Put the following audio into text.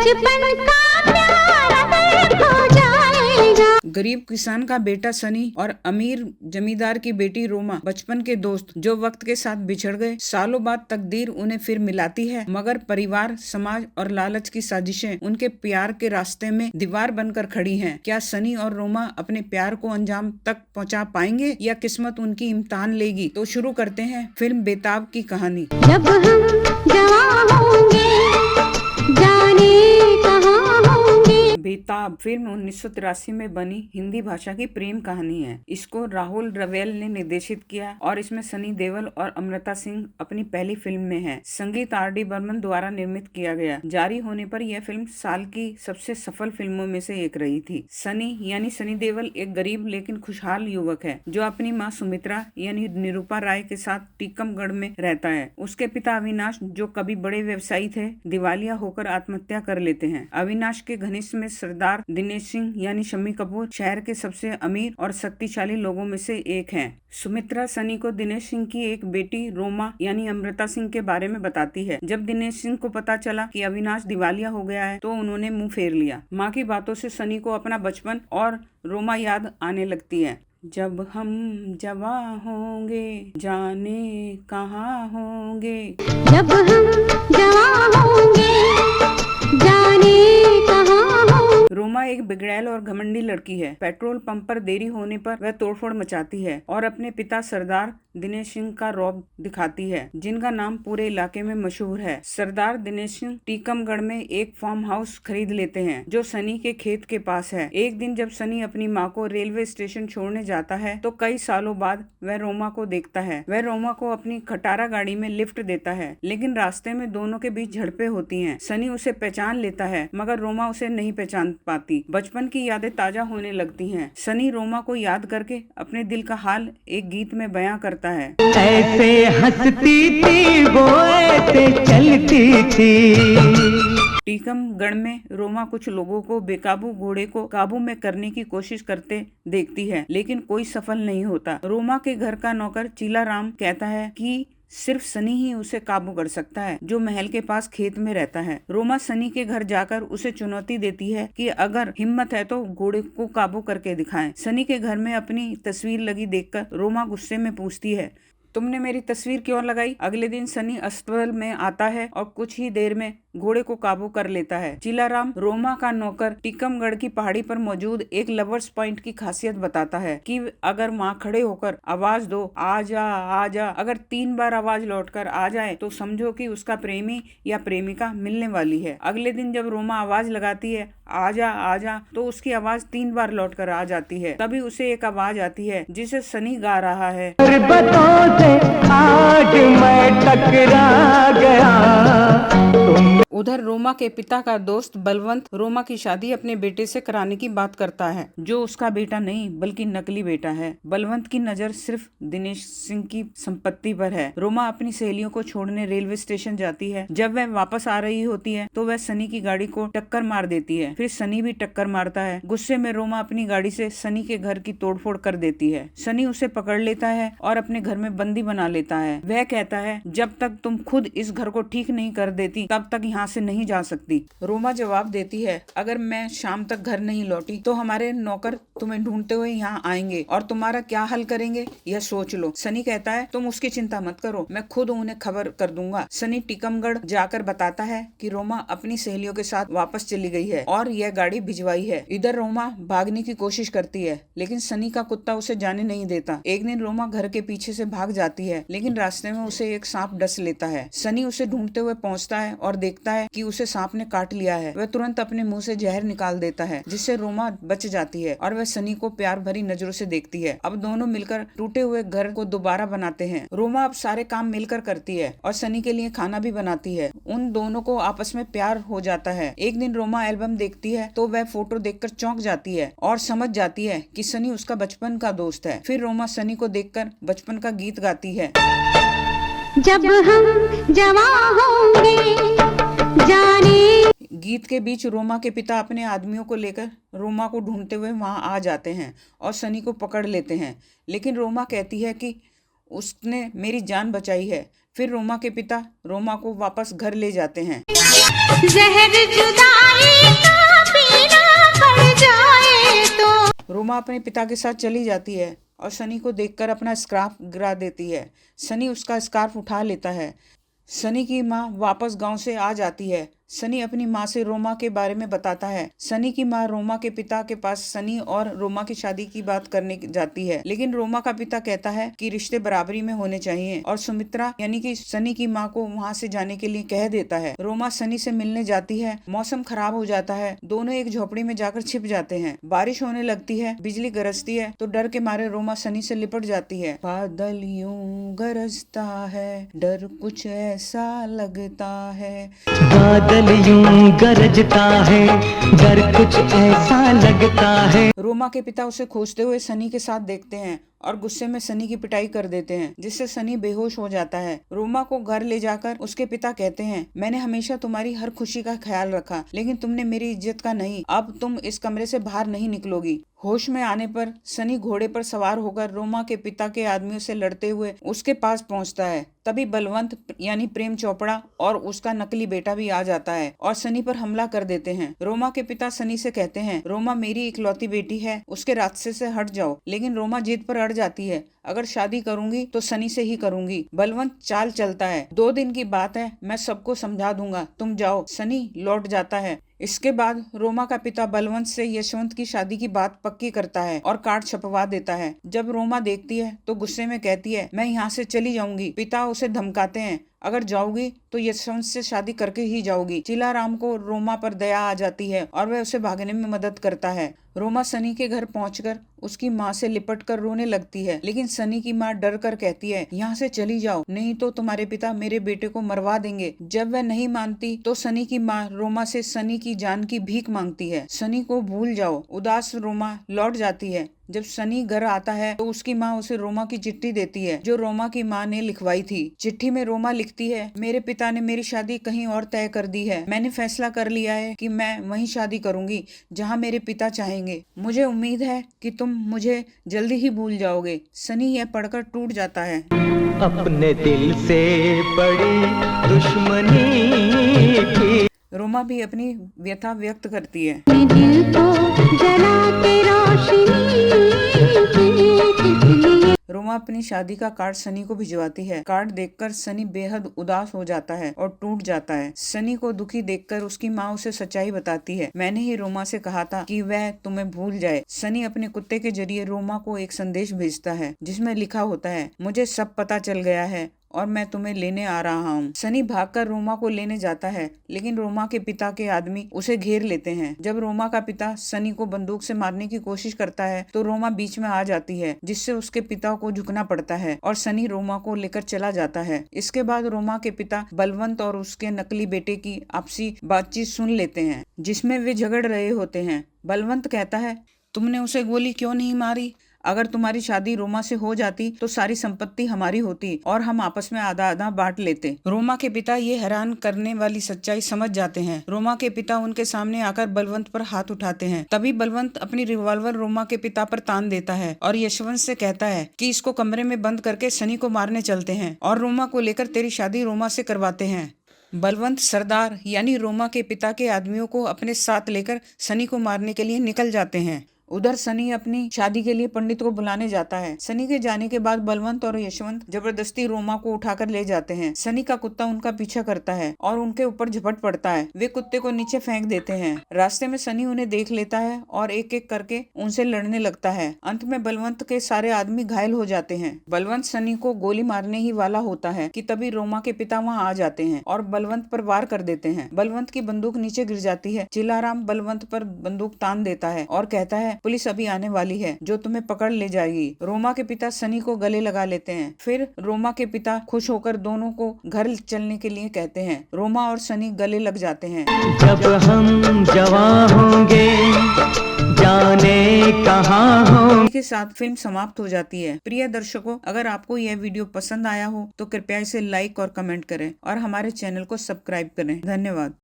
बचपन का प्यार अगर खो जाएगा। गरीब किसान का बेटा सनी और अमीर जमींदार की बेटी रोमा बचपन के दोस्त जो वक्त के साथ बिछड़ गए। सालों बाद तकदीर उन्हें फिर मिलाती है, मगर परिवार, समाज और लालच की साजिशें उनके प्यार के रास्ते में दीवार बनकर खड़ी हैं। क्या सनी और रोमा अपने प्यार को अंजाम तक पहुंचा पाएंगे या किस्मत उनकी इम्तिहान लेगी? तो शुरू करते हैं फिल्म बेताब की कहानी। जब हम जवां होंगे जाने कहाँ होंगे। बेताब फिल्म 1983 में बनी हिंदी भाषा की प्रेम कहानी है। इसको राहुल रवेल ने निर्देशित किया और इसमें सनी देओल और अमृता सिंह अपनी पहली फिल्म में है। संगीत R.D. बर्मन द्वारा निर्मित किया गया। जारी होने पर यह फिल्म साल की सबसे सफल फिल्मों में से एक रही थी। सनी यानी सनी देओल एक गरीब लेकिन खुशहाल युवक है जो अपनी माँ सुमित्रा यानी निरूपा राय के साथ टीकमगढ़ में रहता है। उसके पिता अविनाश जो कभी बड़े व्यवसायी थे, दिवालिया होकर आत्महत्या कर लेते हैं। अविनाश के घनिष्ठ में सरदार दिनेश सिंह यानी शम्मी कपूर शहर के सबसे अमीर और शक्तिशाली लोगों में से एक हैं। सुमित्रा सनी को दिनेश सिंह की एक बेटी रोमा यानी अमृता सिंह के बारे में बताती है। जब दिनेश सिंह को पता चला कि अविनाश दिवालिया हो गया है तो उन्होंने मुंह फेर लिया। माँ की बातों से सनी को अपना बचपन और रोमा याद आने लगती है। जब हम जवां होंगे जाने कहाँ होंगे। जब हम जवां होंगे जाने कहाँ होंगे। रोमा एक बिगड़ैल और घमंडी लड़की है। पेट्रोल पंप पर देरी होने पर वह तोड़फोड़ मचाती है और अपने पिता सरदार दिनेश सिंह का रौब दिखाती है, जिनका नाम पूरे इलाके में मशहूर है। सरदार दिनेश सिंह टीकमगढ़ में एक फार्म हाउस खरीद लेते हैं जो सनी के खेत के पास है। एक दिन जब सनी अपनी माँ को रेलवे स्टेशन छोड़ने जाता है तो कई सालों बाद वह रोमा को देखता है। वह रोमा को अपनी खटारा गाड़ी में लिफ्ट देता है, लेकिन रास्ते में दोनों के बीच झड़पें होती हैं। सनी उसे पहचान लेता है मगर रोमा उसे नहीं पहचान पाती। बचपन की यादें ताजा होने लगती हैं। सनी रोमा को याद करके अपने दिल का हाल एक गीत में बयां करता है। ऐसे हंसती थी वो ऐसे चलती थी। टीकमगढ़ में रोमा कुछ लोगों को बेकाबू घोड़े को काबू में करने की कोशिश करते देखती है, लेकिन कोई सफल नहीं होता। रोमा के घर का नौकर चीलाराम कहता है कि सिर्फ सनी ही उसे काबू कर सकता है, जो महल के पास खेत में रहता है। रोमा सनी के घर जाकर उसे चुनौती देती है कि अगर हिम्मत है तो घोड़े को काबू करके दिखाएं। सनी के घर में अपनी तस्वीर लगी देखकर रोमा गुस्से में पूछती है, तुमने मेरी तस्वीर क्यों लगाई? अगले दिन सनी अस्पताल में आता है और कुछ ही देर में घोड़े को काबू कर लेता है। चीलाराम रोमा का नौकर टीकमगढ़ की पहाड़ी पर मौजूद एक लवर्स पॉइंट की खासियत बताता है कि अगर वहाँ खड़े होकर आवाज दो आजा आजा, अगर 3 बार आवाज लौटकर आ जाए तो समझो कि उसका प्रेमी या प्रेमिका मिलने वाली है। अगले दिन जब रोमा आवाज लगाती है आजा आजा तो उसकी आवाज 3 बार लौटकर आ जाती है। तभी उसे एक आवाज आती है जिसे सनी गा रहा है। आज मैं टकरा गया। उधर रोमा के पिता का दोस्त बलवंत रोमा की शादी अपने बेटे से कराने की बात करता है, जो उसका बेटा नहीं बल्कि नकली बेटा है। बलवंत की नजर सिर्फ दिनेश सिंह की संपत्ति पर है। रोमा अपनी सहेलियों को छोड़ने रेलवे स्टेशन जाती है। जब वह वापस आ रही होती है तो वह सनी की गाड़ी को टक्कर मार देती है। फिर सनी भी टक्कर मारता है। गुस्से में रोमा अपनी गाड़ी से सनी के घर की तोड़फोड़ कर देती है। सनी उसे पकड़ लेता है और अपने घर में बंदी बना लेता है। वह कहता है, जब तक तुम खुद इस घर को ठीक नहीं कर देती तब तक यहाँ से नहीं जा सकती। रोमा जवाब देती है, अगर मैं शाम तक घर नहीं लौटी तो हमारे नौकर तुम्हें ढूंढते हुए यहाँ आएंगे और तुम्हारा क्या हल करेंगे यह सोच लो। सनी कहता है, तुम उसकी चिंता मत करो, मैं खुद उन्हें खबर कर दूंगा। सनी टीकमगढ़ जाकर बताता है कि रोमा अपनी सहेलियों के साथ वापस चली गई है और यह गाड़ी भिजवाई है। इधर रोमा भागने की कोशिश करती है, लेकिन सनी का कुत्ता उसे जाने नहीं देता। एक दिन रोमा घर के पीछे से भाग जाती है, लेकिन रास्ते में उसे एक सांप डस लेता है। सनी उसे ढूंढते हुए पहुंचता है और देखता है कि उसे सांप ने काट लिया है। वह तुरंत अपने मुंह से जहर निकाल देता है, जिससे रोमा बच जाती है और वह सनी को प्यार भरी नजरों से देखती है। अब दोनों मिलकर टूटे हुए घर को दोबारा बनाते हैं। रोमा अब सारे काम मिलकर करती है और सनी के लिए खाना भी बनाती है। उन दोनों को आपस में प्यार हो जाता है। एक दिन रोमा एल्बम देखती है तो वह फोटो देखकर चौंक जाती है और समझ जाती है कि सनी उसका बचपन का दोस्त है। फिर रोमा सनी को देखकर बचपन का गीत गाती है। जब हम जवां होंगे जाने। गीत के बीच रोमा के पिता अपने आदमियों को लेकर रोमा को ढूंढते हुए वहां आ जाते हैं और सनी को पकड़ लेते हैं, लेकिन रोमा कहती है कि उसने मेरी जान बचाई है, फिर रोमा के पिता रोमा को वापस घर ले जाते हैं। जहर जुदाई का पीना पड़ जाए तो। रोमा अपने पिता के साथ चली जाती है और सनी को देखकर अपना स्कार्फ गिरा देती है। सनी उसका स्कार्फ उठा लेता है। सनी की माँ वापस गांव से आ जाती है। सनी अपनी माँ से रोमा के बारे में बताता है। सनी की माँ रोमा के पिता के पास सनी और रोमा की शादी की बात करने जाती है, लेकिन रोमा का पिता कहता है कि रिश्ते बराबरी में होने चाहिए और सुमित्रा यानी कि सनी की माँ को वहाँ से जाने के लिए कह देता है। रोमा सनी से मिलने जाती है। मौसम खराब हो जाता है। दोनों एक झोपड़ी में जाकर छिप जाते हैं। बारिश होने लगती है, बिजली गरजती है तो डर के मारे रोमा सनी से लिपट जाती है। बादल यूं गरजता है, डर कुछ ऐसा लगता है। बादल यूं गरजता है, डर कुछ ऐसा लगता है। रोमा के पिता उसे खोजते हुए सनी के साथ देखते हैं और गुस्से में सनी की पिटाई कर देते हैं, जिससे सनी बेहोश हो जाता है। रोमा को घर ले जाकर उसके पिता कहते हैं, मैंने हमेशा तुम्हारी हर खुशी का ख्याल रखा, लेकिन तुमने मेरी इज्जत का नहीं। अब तुम इस कमरे से बाहर नहीं निकलोगी। होश में आने पर सनी घोड़े पर सवार होकर रोमा के पिता के आदमियों से लड़ते हुए उसके पास पहुंचता है। तभी बलवंत यानी प्रेम चोपड़ा और उसका नकली बेटा भी आ जाता है और सनी पर हमला कर देते हैं। रोमा के पिता सनी से कहते हैं, रोमा मेरी इकलौती बेटी है, उसके रास्ते से हट जाओ। लेकिन रोमा जिद पर अड़ जाती है, अगर शादी करूंगी तो सनी से ही करूंगी। बलवंत चाल चलता है, 2 दिन की बात है, मैं सबको समझा दूंगा, तुम जाओ। सनी लौट जाता है। इसके बाद रोमा का पिता बलवंत से यशवंत की शादी की बात पक्की करता है और कार्ड छपवा देता है। जब रोमा देखती है तो गुस्से में कहती है, मैं यहाँ से चली जाऊंगी। पिता उसे धमकाते हैं, अगर जाओगी तो यशवंत से शादी करके ही जाओगी। चिलाराम को रोमा पर दया आ जाती है और वह उसे भागने में मदद करता है। रोमा सनी के घर पहुंचकर उसकी माँ से लिपटकर रोने लगती है, लेकिन सनी की माँ डर कर कहती है, यहाँ से चली जाओ, नहीं तो तुम्हारे पिता मेरे बेटे को मरवा देंगे। जब वह नहीं मानती तो सनी की माँ रोमा से सनी की जान की भीख मांगती है। सनी को भूल जाओ। उदास रोमा लौट जाती है। जब सनी घर आता है तो उसकी माँ उसे रोमा की चिट्ठी देती है, जो रोमा की माँ ने लिखवाई थी। चिट्ठी में रोमा लिखती है, मेरे पिता ने मेरी शादी कहीं और तय कर दी है। मैंने फैसला कर लिया है कि मैं वहीं शादी करूंगी जहाँ मेरे पिता चाहेंगे। मुझे उम्मीद है कि तुम मुझे जल्दी ही भूल जाओगे। सनी यह पढ़कर टूट जाता है। अपने दिल से बड़ी दुश्मनी थी। रोमा भी अपनी व्यथा व्यक्त करती है। दिल को जला के रोशनी की। रोमा अपनी शादी का कार्ड सनी को भिजवाती है। कार्ड देखकर सनी बेहद उदास हो जाता है और टूट जाता है। सनी को दुखी देखकर उसकी माँ उसे सच्चाई बताती है, मैंने ही रोमा से कहा था कि वह तुम्हें भूल जाए। सनी अपने कुत्ते के जरिए रोमा को एक संदेश भेजता है, जिसमें लिखा होता है, मुझे सब पता चल गया है और मैं तुम्हें लेने आ रहा हूँ। सनी भागकर रोमा को लेने जाता है, लेकिन रोमा के पिता के आदमी उसे घेर लेते हैं। जब रोमा का पिता सनी को बंदूक से मारने की कोशिश करता है तो रोमा बीच में आ जाती है, जिससे उसके पिता को झुकना पड़ता है और सनी रोमा को लेकर चला जाता है। इसके बाद रोमा के पिता बलवंत और उसके नकली बेटे की आपसी बातचीत सुन लेते हैं, जिसमें वे झगड़ रहे होते हैं। बलवंत कहता है, तुमने उसे गोली क्यों नहीं मारी? अगर तुम्हारी शादी रोमा से हो जाती तो सारी संपत्ति हमारी होती और हम आपस में आधा आधा बांट लेते। रोमा के पिता ये हैरान करने वाली सच्चाई समझ जाते हैं। रोमा के पिता उनके सामने आकर बलवंत पर हाथ उठाते हैं। तभी बलवंत अपनी रिवॉल्वर रोमा के पिता पर तान देता है और यशवंत से कहता है कि इसको कमरे में बंद करके सनी को मारने चलते हैं और रोमा को लेकर तेरी शादी रोमा से करवाते हैं। बलवंत सरदार यानी रोमा के पिता के आदमियों को अपने साथ लेकर सनी को मारने के लिए निकल जाते हैं। उधर सनी अपनी शादी के लिए पंडित को बुलाने जाता है। सनी के जाने के बाद बलवंत और यशवंत जबरदस्ती रोमा को उठाकर ले जाते हैं। सनी का कुत्ता उनका पीछा करता है और उनके ऊपर झपट पड़ता है। वे कुत्ते को नीचे फेंक देते हैं। रास्ते में सनी उन्हें देख लेता है और एक एक करके उनसे लड़ने लगता है। अंत में बलवंत के सारे आदमी घायल हो जाते हैं। बलवंत सनी को गोली मारने ही वाला होता है कि तभी रोमा के पिता वहाँ आ जाते हैं और बलवंत पर वार कर देते हैं। बलवंत की बंदूक नीचे गिर जाती है। चिलाराम बलवंत पर बंदूक तान देता है और कहता है, पुलिस अभी आने वाली है जो तुम्हें पकड़ ले जाएगी। रोमा के पिता सनी को गले लगा लेते हैं। फिर रोमा के पिता खुश होकर दोनों को घर चलने के लिए कहते हैं। रोमा और सनी गले लग जाते हैं। जब हम जवां होंगे जाने कहाँ होंगे। के साथ फिल्म समाप्त हो जाती है। प्रिय दर्शकों, अगर आपको यह वीडियो पसंद आया हो तो कृपया इसे लाइक और कमेंट करें और हमारे चैनल को सब्सक्राइब करें। धन्यवाद।